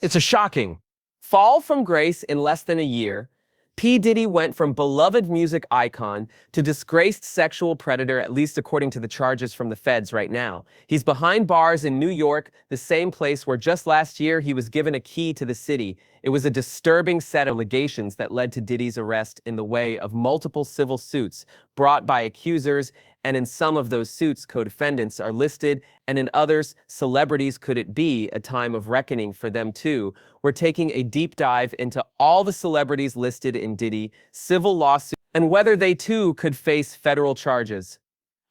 It's a shocking fall from grace in less than a year. P. Diddy went from beloved music icon to disgraced sexual predator, at least according to the charges from the feds right now. He's behind bars in New York, the same place where just last year he was given a key to the city. It was a disturbing set of allegations that led to Diddy's arrest in the way of multiple civil suits brought by accusers, and in some of those suits, co-defendants are listed, and in others, celebrities. Could it be a time of reckoning for them too? We're taking a deep dive into all the celebrities listed in Diddy civil lawsuit and whether they too could face federal charges.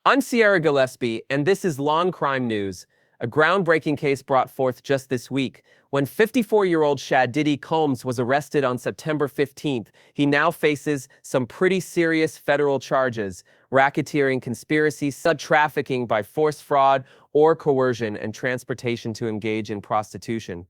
I'm Sierra Gillespie, and this is Law&Crime News, a groundbreaking case brought forth just this week. When 54-year-old Shad Diddy Combs was arrested on September 15th, he now faces some pretty serious federal charges: racketeering, conspiracy, trafficking by force, fraud, or coercion, and transportation to engage in prostitution.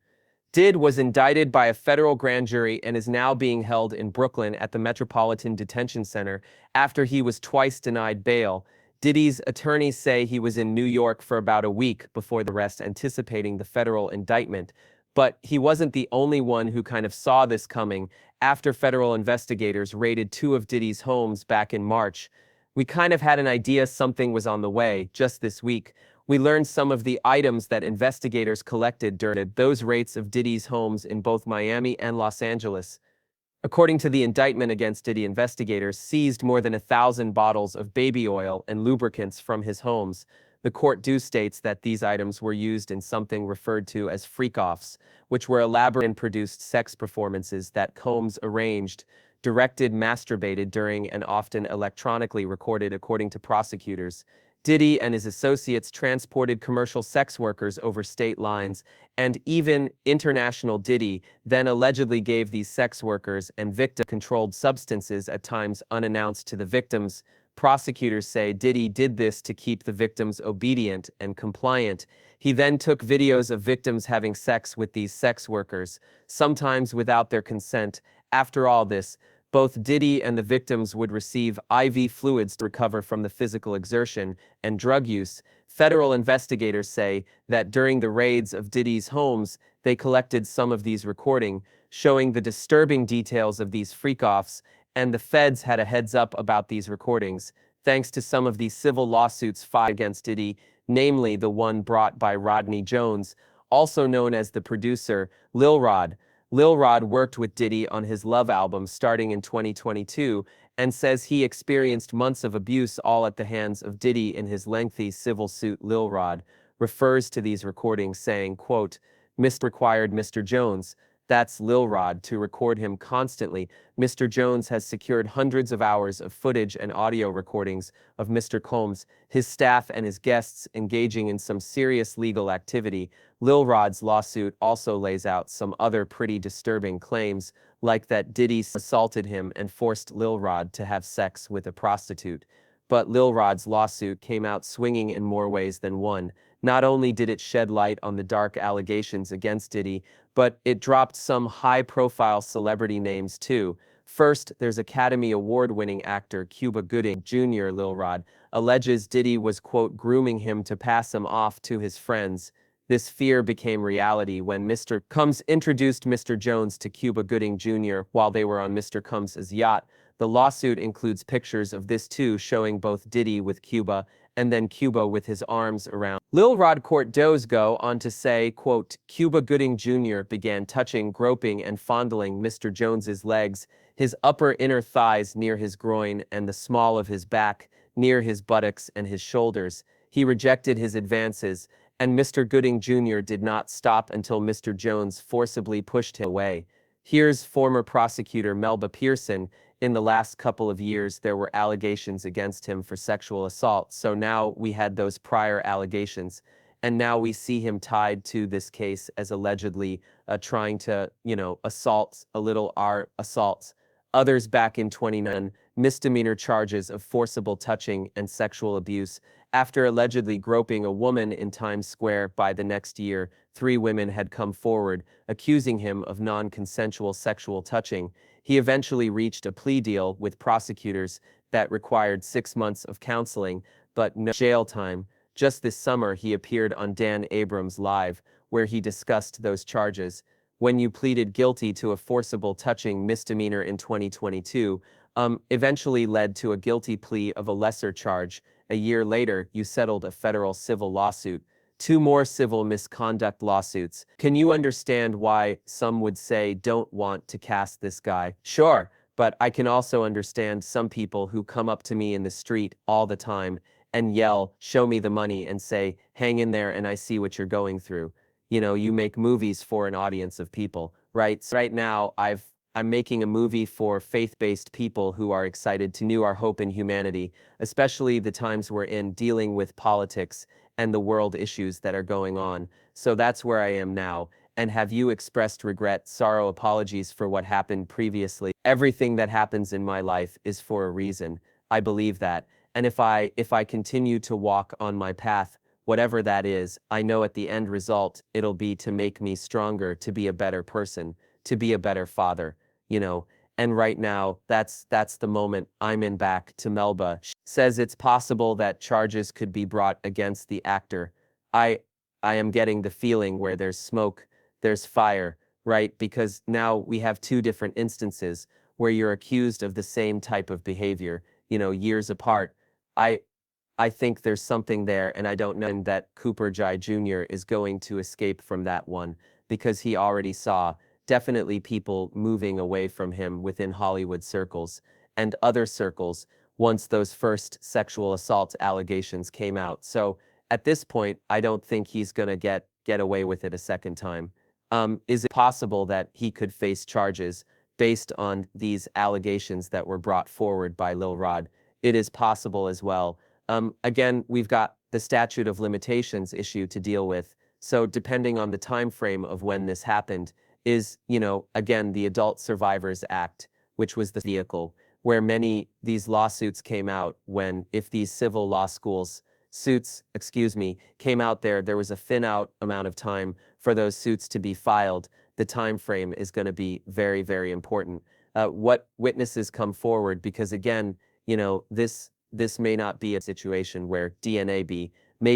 Did was indicted by a federal grand jury and is now being held in Brooklyn at the Metropolitan Detention Center after he was twice denied bail. Diddy's attorneys say he was in New York for about a week before the arrest, anticipating the federal indictment. But he wasn't the only one who kind of saw this coming. After federal investigators raided two of Diddy's homes back in March, we kind of had an idea something was on the way. Just this week, we learned some of the items that investigators collected during those raids of Diddy's homes in both Miami and Los Angeles. According to the indictment against Diddy, investigators seized more than 1,000 bottles of baby oil and lubricants from his homes. The court states that these items were used in something referred to as freak-offs, which were elaborate and produced sex performances that Combs arranged, directed, masturbated during, and often electronically recorded. According to prosecutors, Diddy and his associates transported commercial sex workers over state lines, and even international. Diddy then allegedly gave these sex workers and victims controlled substances, at times unannounced to the victims. Prosecutors say Diddy did this to keep the victims obedient and compliant. He then took videos of victims having sex with these sex workers, sometimes without their consent. After all this, both Diddy and the victims would receive IV fluids to recover from the physical exertion and drug use. Federal investigators say that during the raids of Diddy's homes, they collected some of these recordings, showing the disturbing details of these freak-offs, and the feds had a heads up about these recordings, thanks to some of these civil lawsuits filed against Diddy, namely the one brought by Rodney Jones, also known as the producer, Lil Rod. Lil Rod worked with Diddy on his Love album starting in 2022 and says he experienced months of abuse, all at the hands of Diddy in his lengthy civil suit. Lil Rod refers to these recordings saying, quote, "Mr. required Mr. Jones," that's Lil Rod, to record him constantly. Mr. Jones has secured hundreds of hours of footage and audio recordings of Mr. Combs, his staff, and his guests engaging in some serious legal activity. Lil Rod's lawsuit also lays out some other pretty disturbing claims, like that Diddy assaulted him and forced Lil Rod to have sex with a prostitute. But Lil Rod's lawsuit came out swinging in more ways than one. Not only did it shed light on the dark allegations against Diddy, but it dropped some high-profile celebrity names too. First, there's Academy Award-winning actor Cuba Gooding Jr. Lil Rod alleges Diddy was, quote, grooming him to pass him off to his friends. This fear became reality when Mr. Combs introduced Mr. Jones to Cuba Gooding Jr. while they were on Mr. Combs' yacht. The lawsuit includes pictures of this too, showing both Diddy with Cuba and then Cuba with his arms around Lil Rod. Court does go on to say, quote, Cuba Gooding Jr. began touching, groping, and fondling Mr. Jones's legs, his upper inner thighs near his groin, and the small of his back, near his buttocks and his shoulders. He rejected his advances, and Mr. Gooding Jr. did not stop until Mr. Jones forcibly pushed him away. Here's former prosecutor Melba Pearson. In the last couple of years, there were allegations against him for sexual assault. So now we had those prior allegations, and now we see him tied to this case as allegedly trying to, assault assaults others back in 2019, misdemeanor charges of forcible touching and sexual abuse. After allegedly groping a woman in Times Square, by the next year, 3 women had come forward accusing him of non-consensual sexual touching. He eventually reached a plea deal with prosecutors that required 6 months of counseling, but no jail time. Just this summer, he appeared on Dan Abrams Live, where he discussed those charges. when you pleaded guilty to a forcible touching misdemeanor in 2022, eventually led to a guilty plea of a lesser charge. A year later, you settled a federal civil lawsuit, two more civil misconduct lawsuits. Can you understand why some would say don't want to cast this guy? Sure, but I can also understand some people who come up to me in the street all the time and yell, "Show me the money," and say, "Hang in there and I see what you're going through." You know, you make movies for an audience of people, right? So right now, I'm making a movie for faith-based people who are excited to renew our hope in humanity, especially the times we're in dealing with politics and the world issues that are going on. So that's where I am now. And have you expressed regret, sorrow, apologies for what happened previously? Everything that happens in my life is for a reason. I believe that. And if I continue to walk on my path, whatever that is, I know at the end result, it'll be to make me stronger, to be a better person, to be a better father, you know. And right now, that's the moment I'm in. Back to Melba. She says it's possible that charges could be brought against the actor. I I am getting the feeling where there's smoke, there's fire, right? Because now we have two different instances where you're accused of the same type of behavior, you know, years apart. I I think there's something there, and I don't know that Cooper Jai Jr. is going to escape from that one because he already saw definitely people moving away from him within Hollywood circles and other circles once those first sexual assault allegations came out. So at this point, I don't think he's going to get away with it a second time. Is it possible that he could face charges based on these allegations that were brought forward by Lil Rod? It is possible as well. Again, we've got the statute of limitations issue to deal with. So depending on the time frame of when this happened is, you know, again, the Adult Survivors Act, which was the vehicle where many these lawsuits came out when if these civil law schools came out there was a thin out amount of time for those suits to be filed. The time frame is going to be very, very important. What witnesses come forward, because again, you know, this may not be a situation where may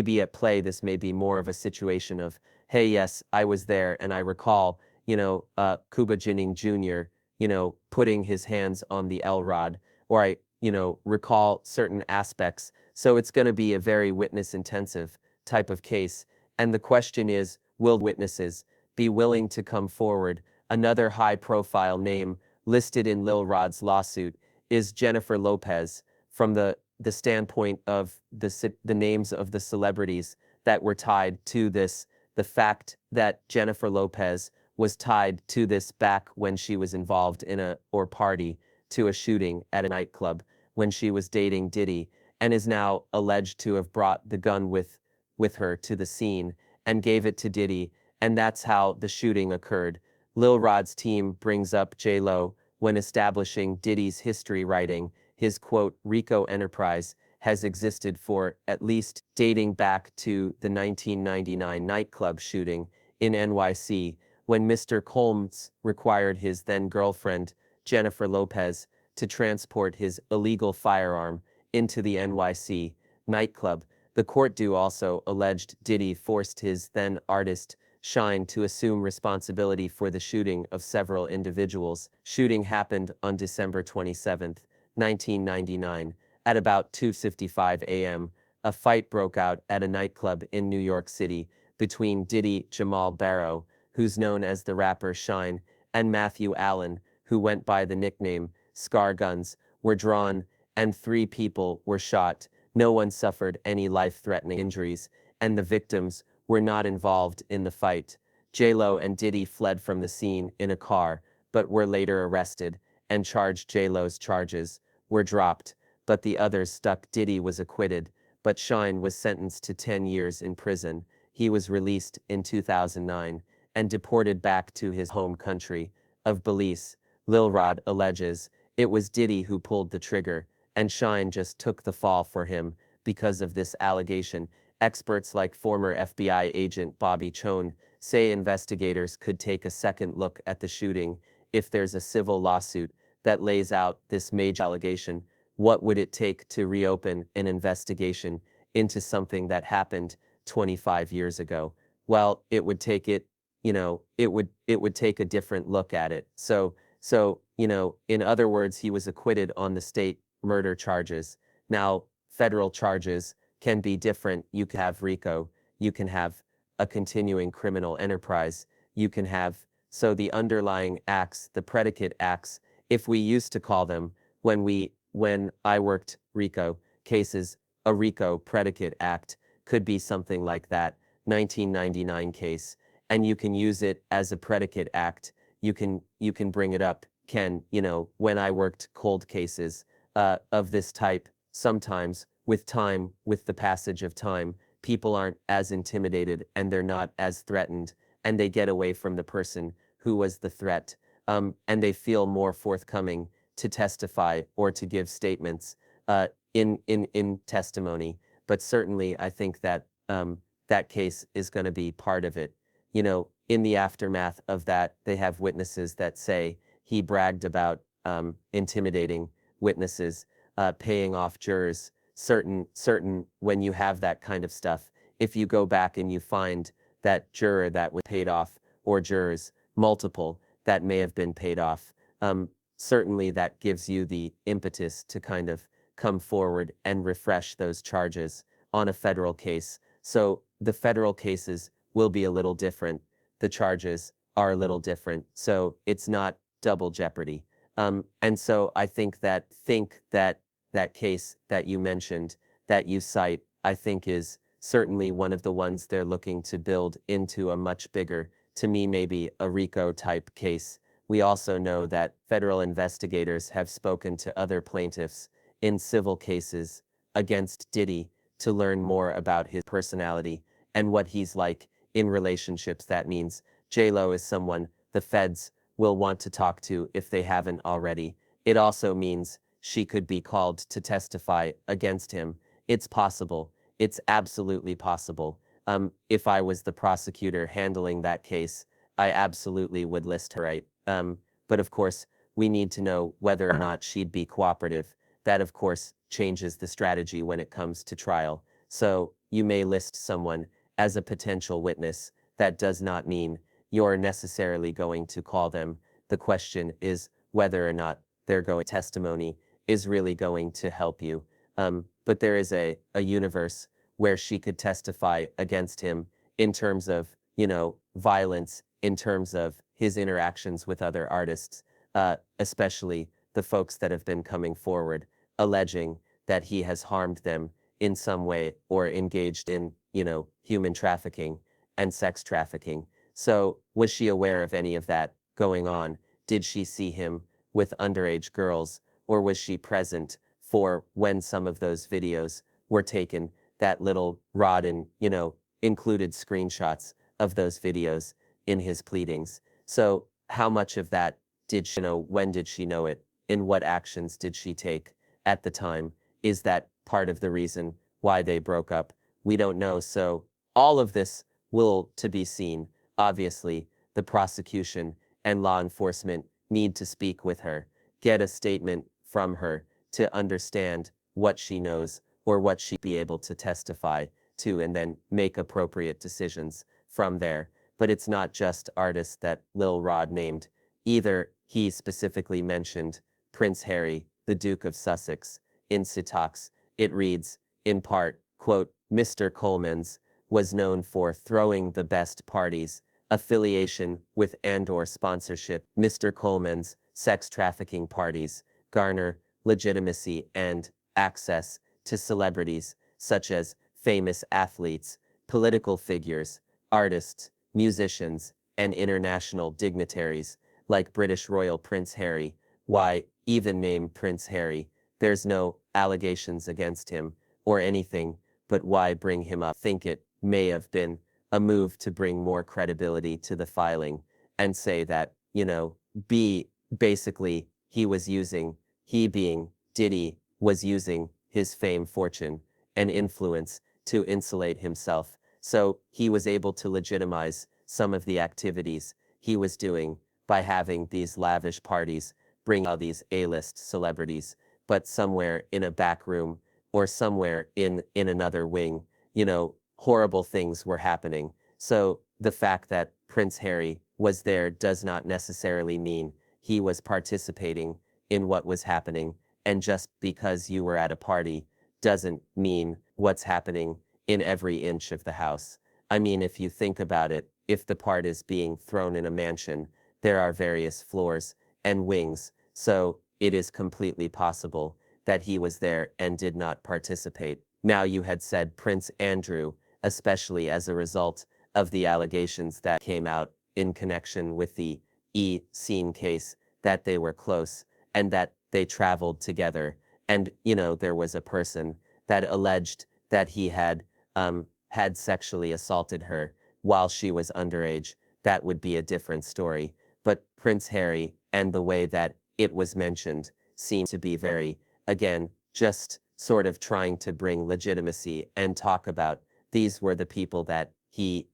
be at play. This may be more of a situation of, hey, yes, I was there and I recall, you know, Cuba Jennings Jr., you know, putting his hands on the L rod, or I, you know, recall certain aspects. So it's going to be a very witness intensive type of case. And the question is, will witnesses be willing to come forward? Another high profile name listed in Lil Rod's lawsuit is Jennifer Lopez, from the standpoint of the names of the celebrities that were tied to this, the fact that Jennifer Lopez was tied to this back when she was involved in party to a shooting at a nightclub when she was dating Diddy, and is now alleged to have brought the gun with her to the scene and gave it to Diddy, and that's how the shooting occurred. Lil Rod's team brings up J-Lo when establishing Diddy's history, writing his quote, Rico enterprise has existed for at least dating back to the 1999 nightclub shooting in NYC, when Mr. Combs required his then girlfriend, Jennifer Lopez, to transport his illegal firearm into the NYC nightclub. The court also alleged Diddy forced his then artist, Shine, to assume responsibility for the shooting of several individuals. Shooting happened on December 27, 1999. At about 2:55 a.m., a fight broke out at a nightclub in New York City between Diddy Jamal Barrow, who's known as the rapper Shine, and Matthew Allen, who went by the nickname Scar. Guns were drawn, and 3 people were shot. No one suffered any life-threatening injuries, and the victims were not involved in the fight. J-Lo and Diddy fled from the scene in a car, but were later arrested and charged. J-Lo's charges were dropped, but the others stuck. Diddy was acquitted, but Shine was sentenced to 10 years in prison. He was released in 2009 and deported back to his home country of Belize. Lil Rod alleges it was Diddy who pulled the trigger, and Shine just took the fall for him because of this allegation. Experts like former FBI agent Bobby Chone say investigators could take a second look at the shooting. If there's a civil lawsuit that lays out this major allegation, what would it take to reopen an investigation into something that happened 25 years ago? Well, it would take it, it would take a different look at it. So, in other words, he was acquitted on the state murder charges. Now, federal charges can be different. You can have RICO, you can have a continuing criminal enterprise, you can have, so the underlying acts, the predicate acts, if we used to call them, when I worked RICO cases, a RICO predicate act could be something like that 1999 case, and you can use it as a predicate act. You can bring it up. When I worked cold cases of this type, sometimes with time, with the passage of time, people aren't as intimidated and they're not as threatened, and they get away from the person who was the threat, and they feel more forthcoming to testify or to give statements in testimony. But certainly, I think that that case is going to be part of it. In the aftermath of that, they have witnesses that say he bragged about intimidating witnesses, paying off jurors. Certain when you have that kind of stuff, if you go back and you find that juror that was paid off, or jurors, multiple, that may have been paid off, certainly that gives you the impetus to kind of come forward and refresh those charges on a federal case. So the federal cases will be a little different. The charges are a little different. So it's not double jeopardy. And so I think that that case that you mentioned, that you cite, I think is certainly one of the ones they're looking to build into a much bigger, to me maybe a RICO type case. We also know that federal investigators have spoken to other plaintiffs in civil cases against Diddy to learn more about his personality and what he's like in relationships. That means J-Lo is someone the feds will want to talk to if they haven't already. It also means she could be called to testify against him. It's possible. It's absolutely possible. If I was the prosecutor handling that case, I absolutely would list her right. But of course, we need to know whether or not she'd be cooperative. That, of course, changes the strategy when it comes to trial. So you may list someone as a potential witness. That does not mean you're necessarily going to call them. The question is whether or not their testimony is really going to help you. But there is a universe where she could testify against him in terms of, violence, in terms of his interactions with other artists, especially the folks that have been coming forward, alleging that he has harmed them in some way or engaged in, human trafficking and sex trafficking. So was she aware of any of that going on? Did she see him with underage girls, or was she present for when some of those videos were taken? That little Rod included screenshots of those videos in his pleadings. So how much of that did she know? When did she know it? In what actions did she take at the time? Is that part of the reason why they broke up? We don't know. So all of this will to be seen. Obviously, the prosecution and law enforcement need to speak with her, get a statement from her to understand what she knows or what she'd be able to testify to, and then make appropriate decisions from there. But it's not just artists that Lil Rod named either. He specifically mentioned Prince Harry, the Duke of Sussex. In Sitox, it reads, in part, quote, Mr. Coleman's was known for throwing the best parties, affiliation with and/or sponsorship. Mr. Coleman's sex trafficking parties garner legitimacy and access to celebrities such as famous athletes, political figures, artists, musicians, and international dignitaries like British Royal Prince Harry. Why even name Prince Harry? There's no allegations against him or anything, but why bring him up? Think it may have been a move to bring more credibility to the filing and say that, basically he being Diddy was using his fame, fortune, and influence to insulate himself. So he was able to legitimize some of the activities he was doing by having these lavish parties, bring all these A-list celebrities, but somewhere in a back room or somewhere in another wing, horrible things were happening. So the fact that Prince Harry was there does not necessarily mean he was participating in what was happening, and just because you were at a party doesn't mean what's happening in every inch of the house. I mean, if you think about it, if the part is being thrown in a mansion, there are various floors and wings, so it is completely possible that he was there and did not participate. Now, you had said Prince Andrew, especially as a result of the allegations that came out in connection with the scene case, that they were close and that they traveled together. And, there was a person that alleged that he had sexually assaulted her while she was underage. That would be a different story. But Prince Harry and the way that it was mentioned seemed to be very, again, just sort of trying to bring legitimacy and talk about these were the people that he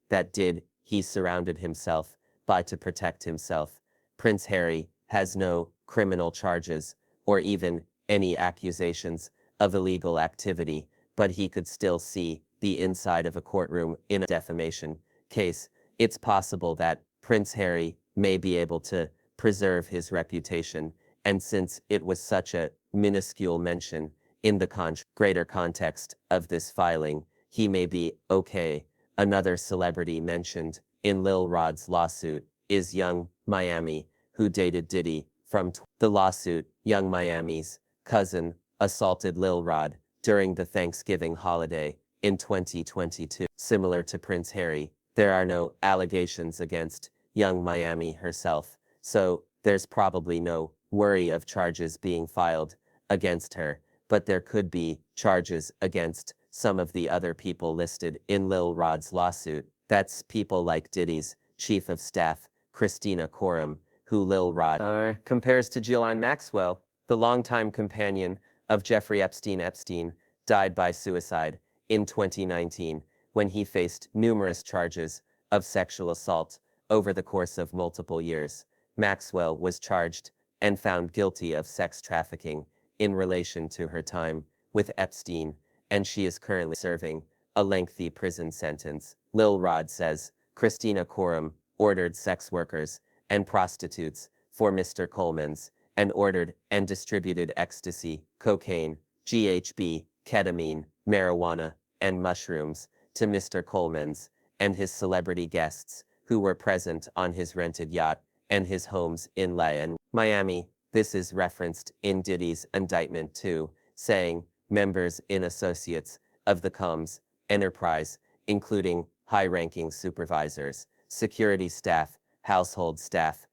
surrounded himself by to protect himself. Prince Harry has no criminal charges or even any accusations of illegal activity, but he could still see the inside of a courtroom in a defamation case. It's possible that Prince Harry may be able to preserve his reputation, and since it was such a minuscule mention in the greater context of this filing, he may be okay. Another celebrity mentioned in Lil Rod's lawsuit is Young Miami, who dated Diddy. From the lawsuit, Young Miami's cousin assaulted Lil Rod during the Thanksgiving holiday in 2022. Similar to Prince Harry, there are no allegations against Young Miami herself, so there's probably no worry of charges being filed against her, but there could be charges against some of the other people listed in Lil Rod's lawsuit. That's people like Diddy's chief of staff, Christina Coram, who Lil Rod compares to Ghislaine Maxwell, the longtime companion of Jeffrey Epstein. Epstein died by suicide in 2019 when he faced numerous charges of sexual assault over the course of multiple years. Maxwell was charged and found guilty of sex trafficking in relation to her time with Epstein, and she is currently serving a lengthy prison sentence. Lil Rod says Christina Coram ordered sex workers and prostitutes for Mr. Coleman's and ordered and distributed ecstasy, cocaine, GHB, ketamine, marijuana, and mushrooms to Mr. Coleman's and his celebrity guests who were present on his rented yacht and his homes in Laon, Miami. This is referenced in Diddy's indictment too, saying members and associates of the Combs enterprise, including high-ranking supervisors, security staff, household staff,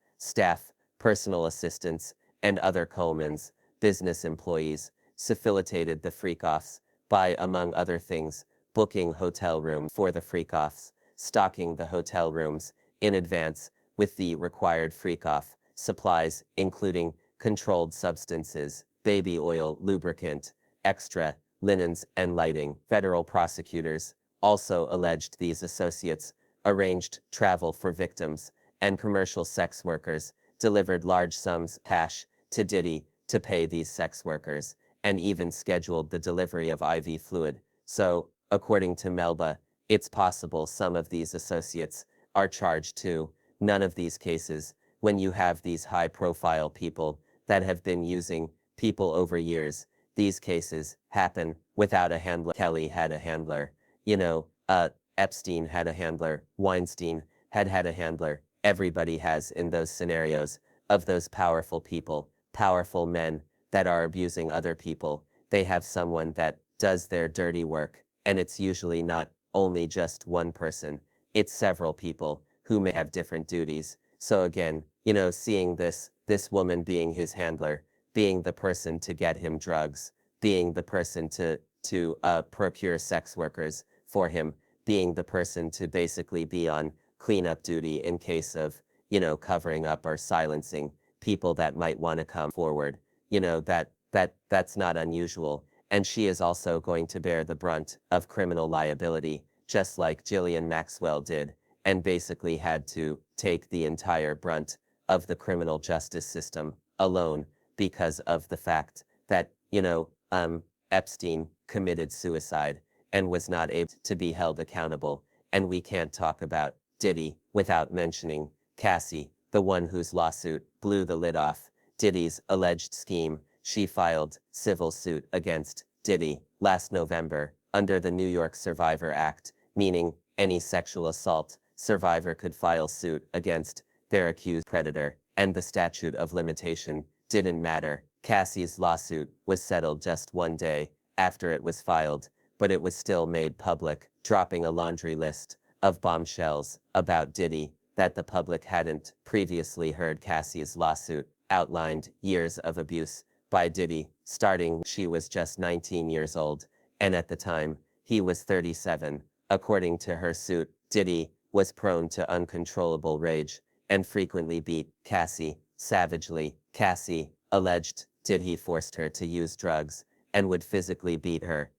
personal assistants, and other Coleman's business employees, facilitated the freak-offs by, among other things, booking hotel rooms for the freak-offs, stocking the hotel rooms in advance with the required freak-off supplies, including controlled substances, baby oil, lubricant, extra linens, and lighting. Federal prosecutors also alleged these associates arranged travel for victims and commercial sex workers, delivered large sums of cash to Diddy to pay these sex workers, and even scheduled the delivery of IV fluid. So, according to Melba, it's possible some of these associates are charged too. None of these cases, when you have these high-profile people that have been using people over years, these cases happen without a handler. Kelly had a handler. Epstein had a handler. Weinstein had a handler. Everybody has in those scenarios of those powerful people, powerful men that are abusing other people. They have someone that does their dirty work, and it's usually not only just one person. It's several people who may have different duties. So again, seeing this woman being his handler, being the person to get him drugs, being the person to procure sex workers for him, being the person to basically be on cleanup duty in case of, covering up or silencing people that might want to come forward. That's not unusual. And she is also going to bear the brunt of criminal liability, just like Ghislaine Maxwell did, and basically had to take the entire brunt of the criminal justice system alone because of the fact that, Epstein committed suicide and was not able to be held accountable. And we can't talk about Diddy, without mentioning Cassie, the one whose lawsuit blew the lid off Diddy's alleged scheme. She filed civil suit against Diddy last November under the New York Survivor Act, meaning any sexual assault survivor could file suit against their accused predator, and the statute of limitation didn't matter. Cassie's lawsuit was settled just one day after it was filed, but it was still made public, dropping a laundry list of bombshells about Diddy that the public hadn't previously heard. Cassie's lawsuit outlined years of abuse by Diddy, starting when she was just 19 years old, and at the time, he was 37. According to her suit, Diddy was prone to uncontrollable rage and frequently beat Cassie savagely. Cassie alleged Diddy forced her to use drugs and would physically beat her,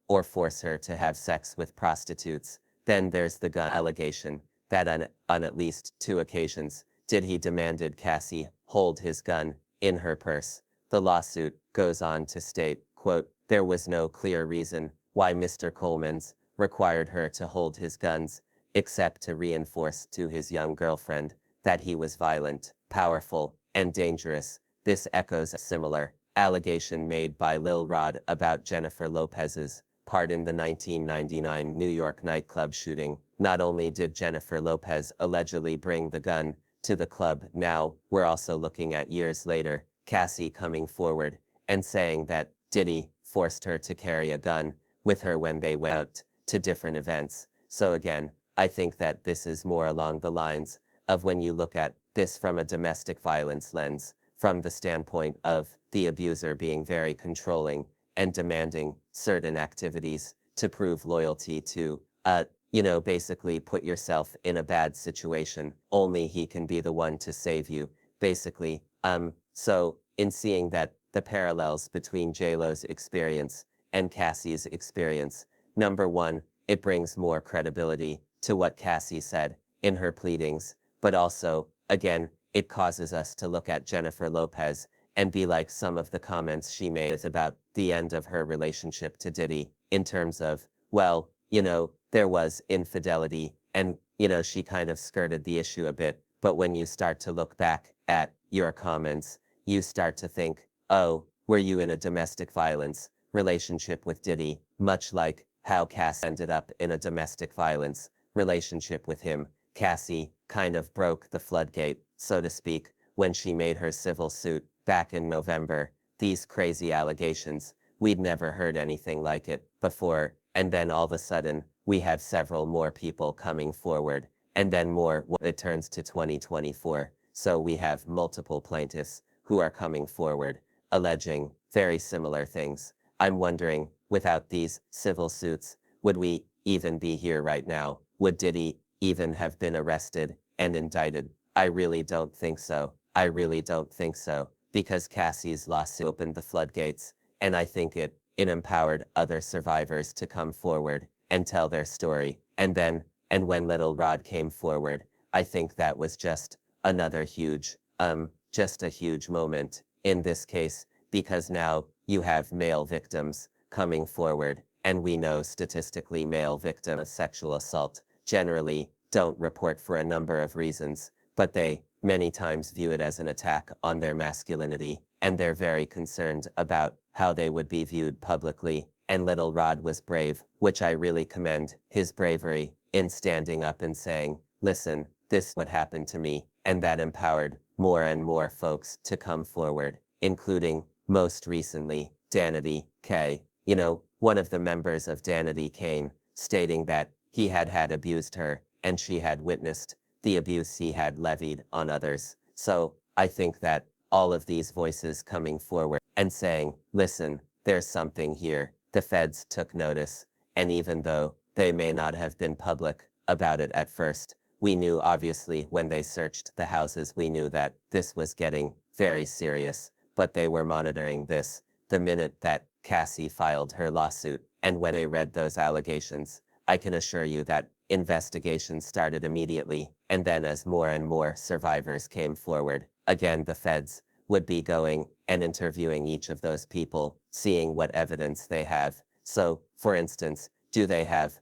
or force her to have sex with prostitutes. Then there's the gun allegation that on at least 2 occasions, Diddy demanded Cassie hold his gun in her purse. The lawsuit goes on to state, quote, there was no clear reason why Mr. Coleman's required her to hold his guns, except to reinforce to his young girlfriend that he was violent, powerful, and dangerous. This echoes a similar allegation made by Lil Rod about Jennifer Lopez's part in the 1999 New York nightclub shooting. Not only did Jennifer Lopez allegedly bring the gun to the club, now we're also looking at years later, Cassie coming forward and saying that Diddy forced her to carry a gun with her when they went out to different events. So again, I think that this is more along the lines of when you look at this from a domestic violence lens, from the standpoint of the abuser being very controlling and demanding certain activities to prove loyalty to, basically put yourself in a bad situation. Only he can be the one to save you, basically. So in seeing that the parallels between J-Lo's experience and Cassie's experience, number one, it brings more credibility to what Cassie said in her pleadings, but also, again, it causes us to look at Jennifer Lopez and be like some of the comments she made about the end of her relationship to Diddy in terms of, well, there was infidelity and, she kind of skirted the issue a bit. But when you start to look back at your comments, you start to think, oh, were you in a domestic violence relationship with Diddy, much like how Cass ended up in a domestic violence relationship with him. Cassie kind of broke the floodgate, so to speak, when she made her civil suit back in November. These crazy allegations, we'd never heard anything like it before, and then all of a sudden, we have several more people coming forward, and then more when it turns to 2024. So we have multiple plaintiffs who are coming forward, alleging very similar things. I'm wondering, without these civil suits, would we even be here right now? Would Diddy even have been arrested and indicted? I really don't think so. I really don't think so, because Cassie's lawsuit opened the floodgates, and I think it empowered other survivors to come forward and tell their story. And when Little Rod came forward, I think that was just another huge, just a huge moment in this case, because now you have male victims coming forward, and we know statistically male victims of sexual assault generally don't report for a number of reasons, but they many times view it as an attack on their masculinity, and they're very concerned about how they would be viewed publicly. And Little Rod was brave, which I really commend his bravery in standing up and saying, listen, this is what happened to me, and that empowered more and more folks to come forward, including, most recently, Danity K. One of the members of Danity Kane, stating that he had abused her, and she had witnessed the abuse he had levied on others. So I think that all of these voices coming forward and saying, listen, there's something here. The feds took notice, and even though they may not have been public about it at first, we knew obviously when they searched the houses, we knew that this was getting very serious, but they were monitoring this the minute that Cassie filed her lawsuit. And when they read those allegations, I can assure you that investigations started immediately, and then as more and more survivors came forward, again the feds would be going and interviewing each of those people, seeing what evidence they have. So, for instance, do they have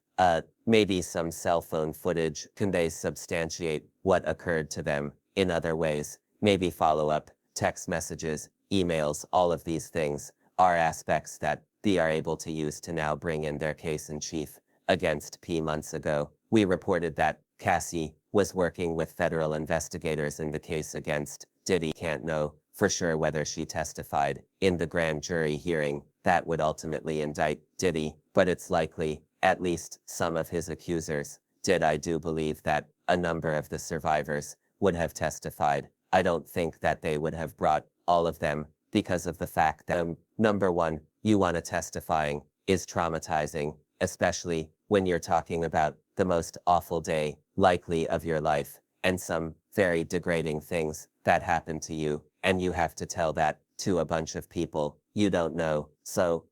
maybe some cell phone footage. Can they substantiate what occurred to them in other ways? Maybe follow-up, text messages, emails, all of these things are aspects that they are able to use to now bring in their case in chief against P. Months ago, we reported that Cassie was working with federal investigators in the case against Diddy. Can't know for sure whether she testified in the grand jury hearing that would ultimately indict Diddy, but it's likely at least some of his accusers did. I do believe that a number of the survivors would have testified. I don't think that they would have brought all of them because of the fact that, number one, you want to testifying is traumatizing, especially when you're talking about the most awful day likely of your life and some very degrading things that happen to you, and you have to tell that to a bunch of people you don't know. So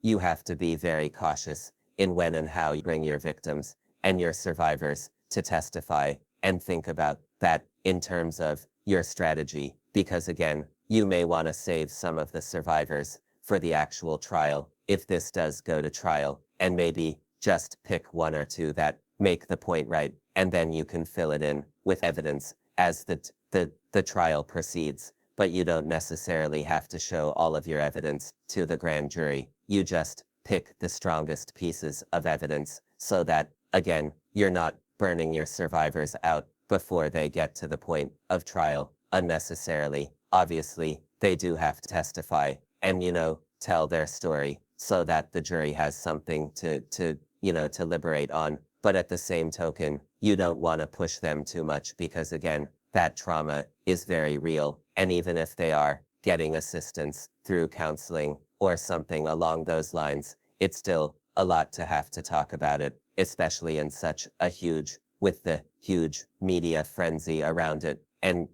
you have to be very cautious in when and how you bring your victims and your survivors to testify, and think about that in terms of your strategy, because again, you may want to save some of the survivors for the actual trial if this does go to trial, and maybe just pick one or two that make the point right, and then you can fill it in with evidence as the trial proceeds. But you don't necessarily have to show all of your evidence to the grand jury. You just pick the strongest pieces of evidence so that, again, you're not burning your survivors out before they get to the point of trial unnecessarily. Obviously, they do have to testify and, tell their story so that the jury has something to liberate on. But at the same token, you don't want to push them too much because, again, that trauma is very real. And even if they are getting assistance through counseling or something along those lines, it's still a lot to have to talk about it, especially in such a with the huge media frenzy around it. And,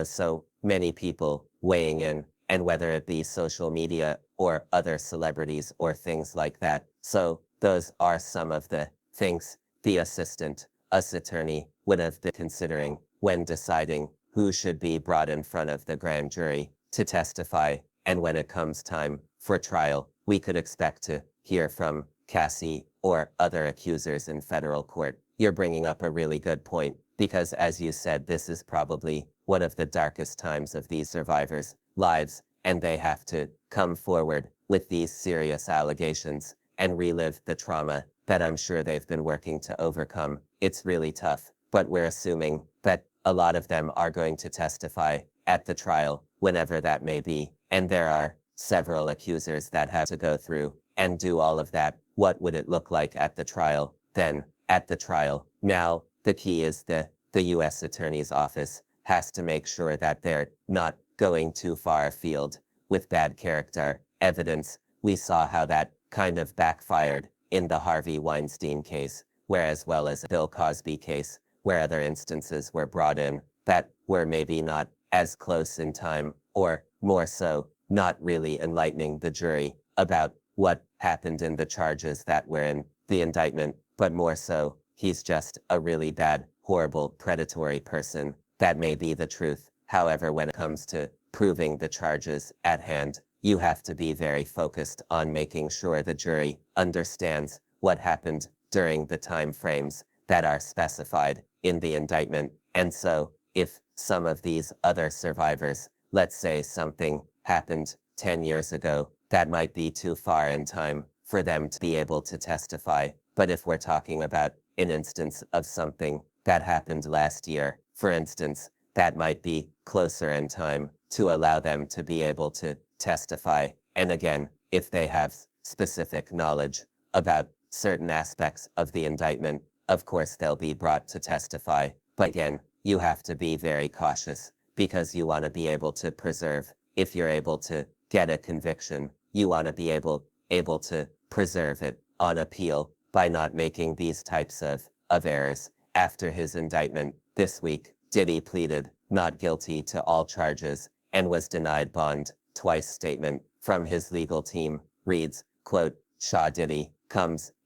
so many people weighing in, and whether it be social media or other celebrities or things like that. So those are some of the things the U.S. attorney would have been considering when deciding who should be brought in front of the grand jury to testify. And when it comes time for trial, we could expect to hear from Cassie or other accusers in federal court. You're bringing up a really good point, because as you said, this is probably one of the darkest times of these survivors' lives, and they have to come forward with these serious allegations and relive the trauma that I'm sure they've been working to overcome. It's really tough, but we're assuming that a lot of them are going to testify at the trial, whenever that may be, and there are several accusers that have to go through and do all of that. What would it look like at the trial? Then, at the trial, now, the key is the U.S. Attorney's Office has to make sure that they're not going too far afield with bad character evidence. We saw how that kind of backfired in the Harvey Weinstein case, where as well as the Bill Cosby case, where other instances were brought in that were maybe not as close in time, or more so, not really enlightening the jury about what happened in the charges that were in the indictment, but more so, he's just a really bad, horrible, predatory person. That may be the truth. However, when it comes to proving the charges at hand, you have to be very focused on making sure the jury understands what happened during the time frames that are specified in the indictment. And so, if some of these other survivors, let's say something happened 10 years ago, that might be too far in time for them to be able to testify. But if we're talking about an instance of something that happened last year, for instance, that might be closer in time to allow them to be able to testify. And again, if they have specific knowledge about certain aspects of the indictment, of course they'll be brought to testify. But again, you have to be very cautious, because you want to be able to preserve. If you're able to get a conviction, you want to be able to preserve it on appeal by not making these types of errors. After his indictment this week, Diddy pleaded not guilty to all charges and was denied bond twice. Statement from his legal team reads, quote, Shaw Diddy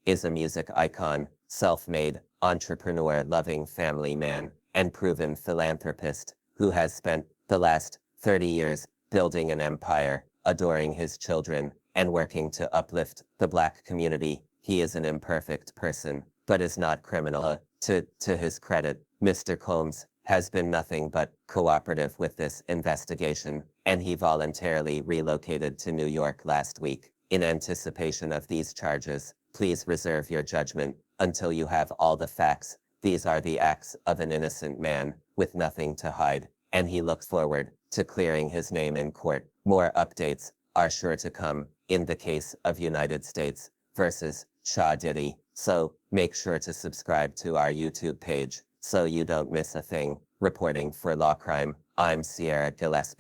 is a music icon, self-made, entrepreneur, loving family man, and proven philanthropist who has spent the last 30 years building an empire, adoring his children, and working to uplift the Black community. he is an imperfect person, but is not criminal. To his credit, Mr. Combs has been nothing but cooperative with this investigation, and he voluntarily relocated to New York last week. In anticipation of these charges, please reserve your judgment until you have all the facts. These are the acts of an innocent man with nothing to hide, and he looks forward to clearing his name in court. More updates are sure to come in the case of United States versus Diddy. So make sure to subscribe to our YouTube page so you don't miss a thing. Reporting for Law Crime, I'm Sierra Gillespie.